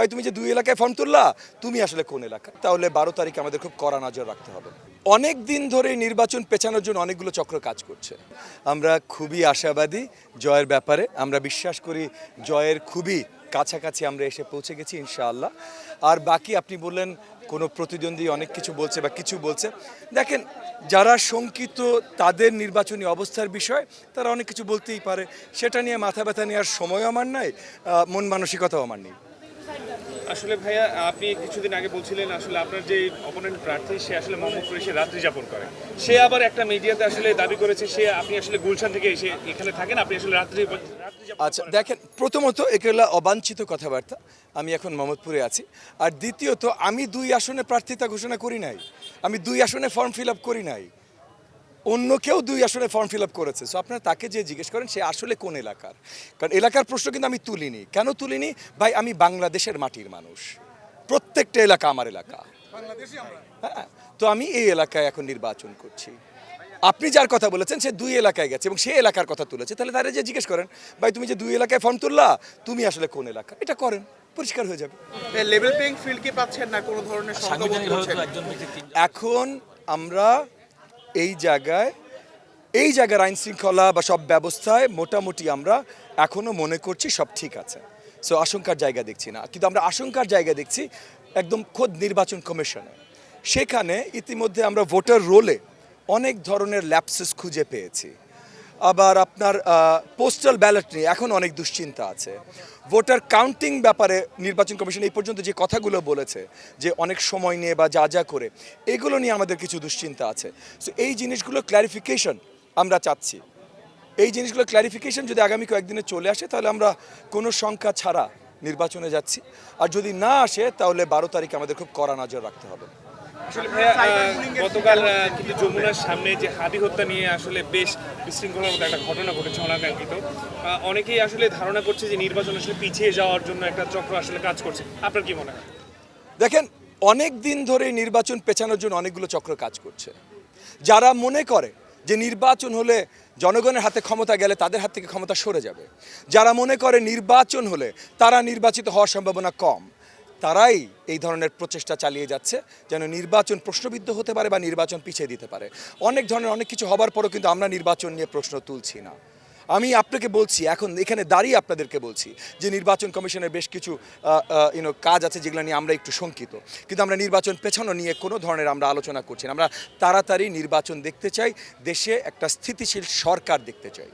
ভাই তুমি যে 2 এলাকায় ফর্ম তুললা তুমি আসলে কোন এলাকা, তাহলে 12 তারিখে আমাদের খুব কড়া নজর রাখতে হবে। অনেক দিন ধরে নির্বাচন পেছানোর জন্য অনেকগুলো চক্র কাজ করছে। আমরা খুবই আশাবাদী জয়ের ব্যাপারে, আমরা বিশ্বাস করি জয়ের খুবই কাছাকাছি আমরা এসে পৌঁছে গেছি ইনশাআল্লাহ। আর বাকি আপনি বললেন কোনো প্রতিদ্বন্দ্বী অনেক কিছু বলছে বা কিছু বলছে, দেখেন যারা শঙ্কিত তাদের নির্বাচনী অবস্থার বিষয় তারা অনেক কিছু বলতেই পারে, সেটা নিয়ে মাথা ব্যথা নেওয়ার সময়ও আমার নাই, মন মানসিকতাও আমার নেই। আসলে ভাইয়া আপনি কিছুদিন আগে বলছিলেন আসলে আপনার যে অপোনেন্ট প্রার্থী সে আসলে মোহাম্মদপুরে এসে রাত্রি যাপন করে, সে আবার একটা মিডিয়াতে আসলে দাবি করেছে সে আপনি আসলে গুলশান থেকে এসে এখানে থাকেন, আপনি আসলে রাত্রি যাপন আচ্ছা দেখেন, প্রথমত এগুলো অবাঞ্ছিত কথাবার্তা, আমি এখন মোহাম্মদপুরে আছি। আর দ্বিতীয়ত আমি 2 আসনে প্রার্থিতা ঘোষণা করি নাই, আমি 2 আসনে ফর্ম ফিল আপ করি নাই, অন্য কেউ 2 আসনে ফর্ম ফিল আপ করেছে। সো আপনারা তাকে যে জিজ্ঞেস করেন সে আসলে কোন এলাকার, কারণ এলাকার প্রশ্ন কিন্তু আমি তুলিনি। কেন তুলিনি ভাই, আমি বাংলাদেশের মাটির মানুষ, প্রত্যেকটা এলাকা আমার এলাকা। হ্যাঁ, তো আমি এই এলাকায় এখন নির্বাচন করছি। আপনি যার কথা বলেছেন সে 2 এলাকায় গেছে এবং সে এলাকার কথা তুলেছে, তাহলে তারা যে জিজ্ঞেস করেন ভাই তুমি যে 2 এলাকায় ফর্ম তুললা তুমি আসলে কোন এলাকা, এটা করেন, পরিষ্কার হয়ে যাবে। লেভেল প্লেইং ফিল্ড কি পাচ্ছেন না, কোনো ধরনের সংখ্যাবোধ করছেন? এখন আমরা এই জায়গার আইন শৃঙ্খলা বা সব ব্যবস্থায় মোটামুটি আমরা এখনো মনে করছি সব ঠিক আছে। সো আশঙ্কার জায়গা দেখছি না, কিন্তু আমরা আশঙ্কার জায়গা দেখছি একদম খোদ নির্বাচন কমিশনে। সেখানে ইতিমধ্যে আমরা ভোটার রোলে অনেক ধরনের ল্যাপসেস খুঁজে পেয়েছি। আবার আপনার পোস্টাল ব্যালট নিয়ে এখন অনেক দুশ্চিন্তা আছে। ভোটার কাউন্টিং ব্যাপারে নির্বাচন কমিশন এই পর্যন্ত যে কথাগুলো বলেছে যে অনেক সময় নিয়ে বা যা করে, এগুলো নিয়ে আমাদের কিছু দুশ্চিন্তা আছে। সো এই জিনিসগুলো ক্ল্যারিফিকেশন আমরা চাচ্ছি। এই জিনিসগুলো ক্ল্যারিফিকেশন যদি আগামী কয়েকদিনে চলে আসে তাহলে আমরা কোনো সংখ্যা ছাড়া নির্বাচনে যাচ্ছি। আর যদি না আসে তাহলে 12 তারিখে আমাদের খুব কড়া নজর রাখতে হবে। আসলে ভাইয়া গতকাল কিন্তু যমুনার সামনে যে হাদি হত্যা নিয়ে আসলে বেশ বিশৃঙ্খলার মতো একটা ঘটনা ঘটেছে অনাকাঙ্ক্ষিত। অনেকেই আসলে ধারণা করছে যে নির্বাচন আসলে পিছিয়ে যাওয়ার জন্য একটা চক্র আসলে কাজ করছে, আপনার কি মনে হয়? দেখেন অনেক দিন ধরে নির্বাচন পেছানোর জন্য অনেকগুলো চক্র কাজ করছে। যারা মনে করে যে নির্বাচন হলে জনগণের হাতে ক্ষমতা গেলে তাদের হাত থেকে ক্ষমতা সরে যাবে, যারা মনে করে নির্বাচন হলে তারা নির্বাচিত হওয়ার সম্ভাবনা কম, তারাই এই ধরনের প্রচেষ্টা চালিয়ে যাচ্ছে যেন নির্বাচন প্রশ্নবিদ্ধ হতে পারে বা নির্বাচন পিছিয়ে দিতে পারে। অনেক ধরনের অনেক কিছু হবার পরও কিন্তু আমরা নির্বাচন নিয়ে প্রশ্ন তুলছি না। আমি আপনাকে বলছি, এখন এখানে দাঁড়িয়ে আপনাদেরকে বলছি যে নির্বাচন কমিশনের বেশ কিছু কাজ আছে যেগুলো নিয়ে আমরা একটু শঙ্কিত, কিন্তু আমরা নির্বাচন পেছানো নিয়ে কোনো ধরনের আমরা আলোচনা করছি না। আমরা তাড়াতাড়ি নির্বাচন দেখতে চাই, দেশে একটা স্থিতিশীল সরকার দেখতে চাই।